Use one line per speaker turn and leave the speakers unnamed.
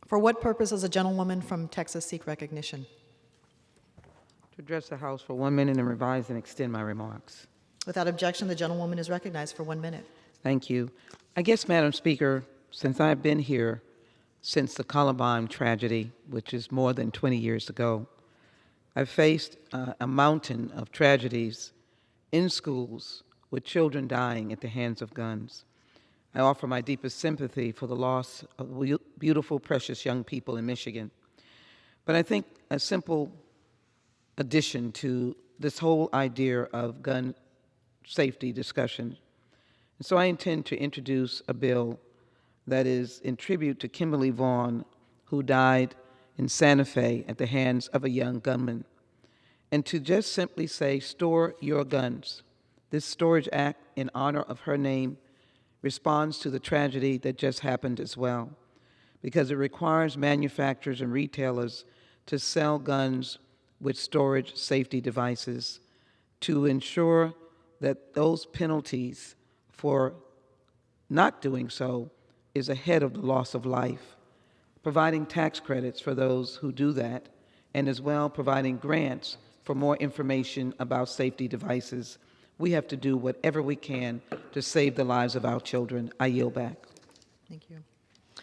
For what purpose does a gentlewoman from Texas seek recognition?
To address the House for 1 minute and revise and extend my remarks.
Without objection, the gentlewoman is recognized for 1 minute.
Thank you. I guess, Madam Speaker, since I've been here since the Columbine tragedy, which is more than 20 years ago, I've faced a mountain of tragedies in schools with children dying at the hands of guns. I offer my deepest sympathy for the loss of beautiful, precious young people in Michigan. But I think a simple addition to this whole idea of gun safety discussion. And so I intend to introduce a bill that is in tribute to Kimberly Vaughn, who died in Santa Fe at the hands of a young gunman. And to just simply say, store your guns. This Storage Act, in honor of her name, responds to the tragedy that just happened as well, because it requires manufacturers and retailers to sell guns with storage safety devices to ensure that those penalties for not doing so is ahead of the loss of life, providing tax credits for those who do that, and as well providing grants for more information about safety devices. We have to do whatever we can to save the lives of our children. I yield back.
Thank you.